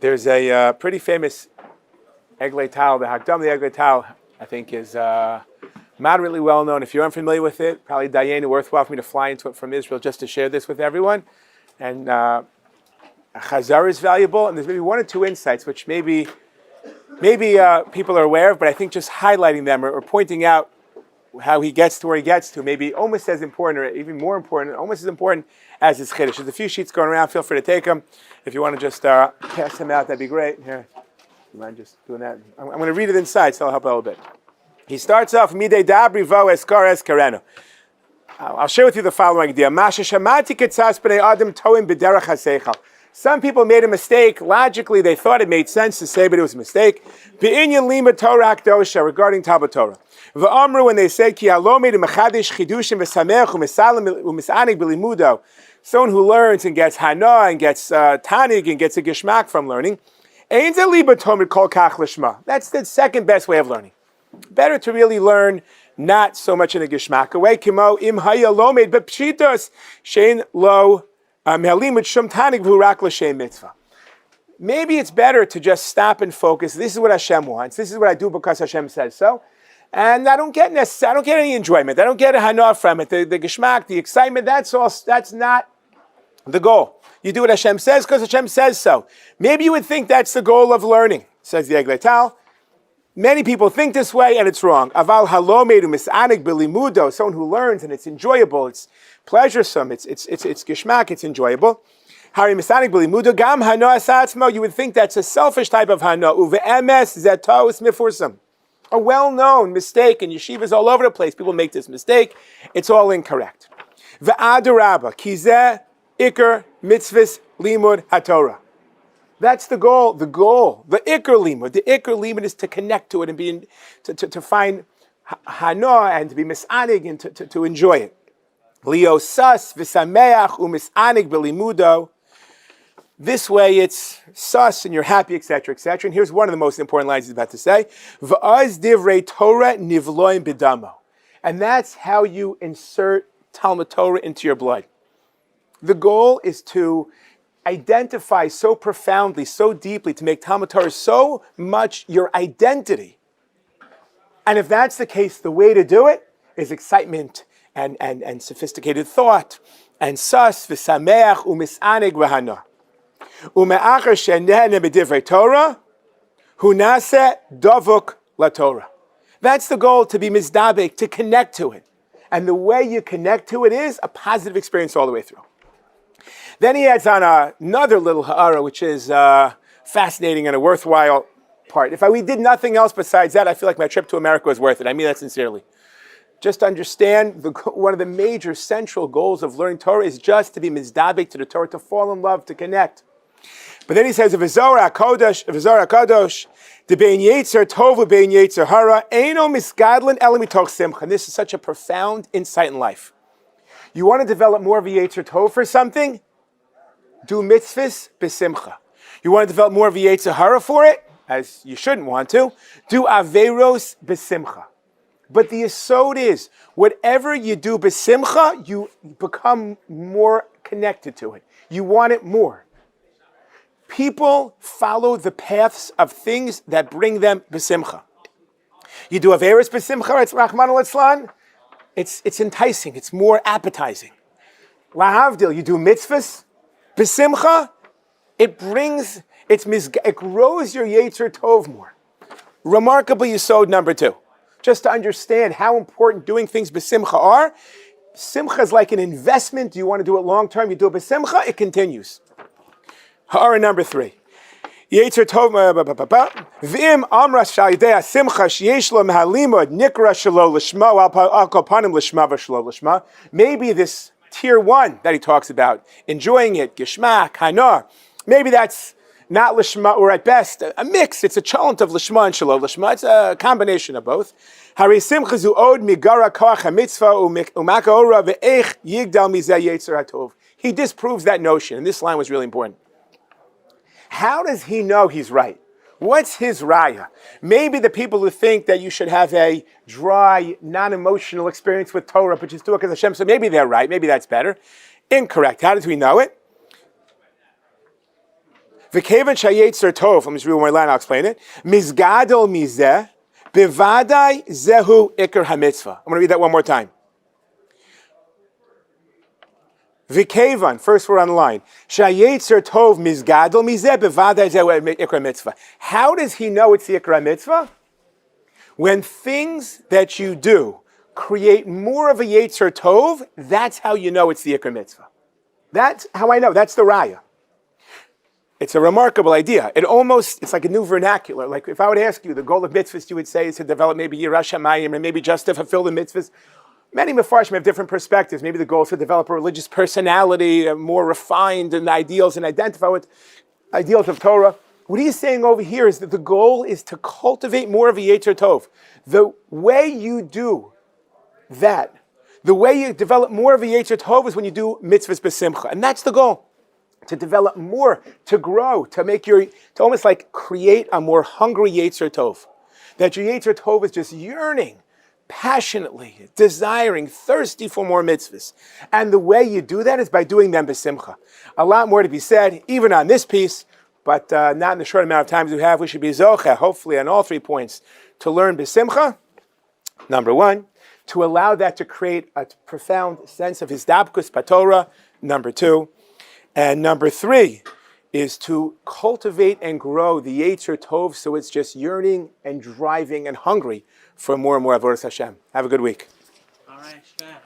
There's a pretty famous Eglei Tal. The Hakdam the Eglei Tal, I think, is moderately well known. If you're unfamiliar with it, probably Dayan, worthwhile for me to fly into it from Israel just to share this with everyone. And Chazar is valuable, and there's maybe one or two insights which maybe people are aware of, but I think just highlighting them or pointing out how he gets to where he gets to, maybe almost as important or even more important, almost as important as his Chiddush. There's a few sheets going around. Feel free to take them. If you want to just pass them out, that'd be great. Here, you mind just doing that? I'm going to read it inside, so I'll help a little bit. He starts off, Midei Dabri Vo Eskar Es Karenu. I'll share with you the following idea. Masha Shamati Ketzas B'nei Adam Toim B'derech HaSeichel. Some people made a mistake. Logically, they thought it made sense to say, but it was a mistake. Be'inyan lima Torah Akdosha, regarding Talmud Torah. V'amru, when they say, Ki halomid mechadish chidushim v'samech u'misalim u'misanig b'limudo. Someone who learns and gets hana and gets tanig and gets a geshmak from learning. Ein ze liba tomid kol kach lishma. That's the second best way of learning. Better to really learn not so much in a geshmak way. Kimo im haya lomed b'pshitos shein lo mehalimud shum tanig v'hurak l'shem mitzvah. Maybe it's better to just stop and focus. This is what Hashem wants. This is what I do because Hashem says so. And I don't get any enjoyment. I don't get a hana from it. The geshmak, the excitement, that's not the goal. You do what Hashem says because Hashem says so. Maybe you would think that's the goal of learning, says the Eglei Tal. Many people think this way, and it's wrong. Aval halomedu misanig b'limudo, someone who learns and it's enjoyable, it's pleasuresome, it's geshmak, it's enjoyable. Hari misanig b'limudo gam hana asatzmo. You would think that's a selfish type of hana. Uve'emes zetos mifursam. A well-known mistake, and yeshivas all over the place. People make this mistake. It's all incorrect. Ve'adarabba kizeh ikar mitzvahs limud haTorah. That's the goal. The ikar limud. The ikar limud is to connect to it and be to find hana and to be misanig and to enjoy it. Leo sas v'sameach u'misanig b'limudo. This way it's sus and you're happy, etc., etc. And here's one of the most important lines he's about to say. V'az divrei Torah nivloim b'damo. And that's how you insert Talmud Torah into your blood. The goal is to identify so profoundly, so deeply, to make Talmud Torah so much your identity. And if that's the case, the way to do it is excitement and sophisticated thought. And sus v'sameach u'misanig v'hana. Ume'achar shenehene b'divrei Torah, hunase dovuk laTorah. That's the goal, to be mizdabek, to connect to it. And the way you connect to it is a positive experience all the way through. Then he adds on another little ha'ara, which is fascinating and a worthwhile part. If we did nothing else besides that, I feel like my trip to America was worth it. I mean that sincerely. Just understand, one of the major central goals of learning Torah is just to be mizdabek to the Torah, to fall in love, to connect. But then he says, "V'zorah Kadosh, the bein Yetzer tov bein Yetzer hara, eino misgadlin ela mitoch simcha." And this is such a profound insight in life. You want to develop more of a Yetzer tov for something? Do mitzvahs b'simcha. You want to develop more of a Yetzer hara for it, as you shouldn't want to, do averos b'simcha. But the yesod is, whatever you do b'simcha, you become more connected to it. You want it more. People follow the paths of things that bring them b'simcha. You do averos b'simcha, it's Rahman al-Islan, it's enticing, it's more appetizing. Lahavdil, you do mitzvahs b'simcha, it grows your Yetzer Tov more. Remarkable yesod number 2. Just to understand how important doing things b'simcha are. Simcha is like an investment. Do you want to do it long term? You do it b'simcha, it continues. Ha'ara number 3. Yetzer Tov v'im amra sh'alidei simcha sheyesh lo mehalimud nikra shelo l'shma al kol panim l'shma v'shelo l'shma. Maybe this tier 1 that he talks about, enjoying it, geshmak, hana, maybe that's not l'shma, or at best a mix. It's a cholent of l'shma and shelo l'shma. It's a combination of both. Hari simcha zu od migara koach hamitzvah umaka ora ve'ech yigdal mizeh Yetzer hatov. He disproves that notion, and this line was really important. How does he know he's right? What's his raya? Maybe the people who think that you should have a dry, non-emotional experience with Torah, but just do it because Hashem, so maybe they're right, maybe that's better. Incorrect. How does we know it? V'kevan shayetzer tov. Let me just read one more line. I'll explain it. Mizgadol mizeh bivadai zehu ikar hamitzvah. I'm going to read that one more time. V'kevan. First we're on the line. Shayetzer tov mizgadol mizeh bivadai zehu ikar mitzvah. How does he know it's the ikar mitzvah? When things that you do create more of a Yetzer Tov, that's how you know it's the Ikar Mitzvah. That's how I know. That's the Raya. It's a remarkable idea. It's like a new vernacular. Like if I would ask you, the goal of mitzvahs, you would say is to develop maybe Yirah Shamayim and maybe just to fulfill the mitzvahs. Many Mefarshim have different perspectives. Maybe the goal is to develop a religious personality, more refined in ideals and identify with ideals of Torah. What he's saying over here is that the goal is to cultivate more of a Yetzer Tov. The way you do that, the way you develop more of a Yetzer Tov is when you do mitzvahs b'simcha. And that's the goal. To develop more, to grow, to almost like create a more hungry Yetzer Tov. That your Yetzer Tov is just yearning, passionately, desiring, thirsty for more mitzvahs. And the way you do that is by doing them b'simcha. A lot more to be said, even on this piece, but not in the short amount of time we have. We should be zocheh, hopefully on all 3 points, to learn b'simcha. Number 1, to allow that to create a profound sense of hizdabkus b'Torah. Number 2. And number 3 is to cultivate and grow the Yetzer Tov so it's just yearning and driving and hungry for more and more avodas Hashem. Have a good week. All right, Shkar.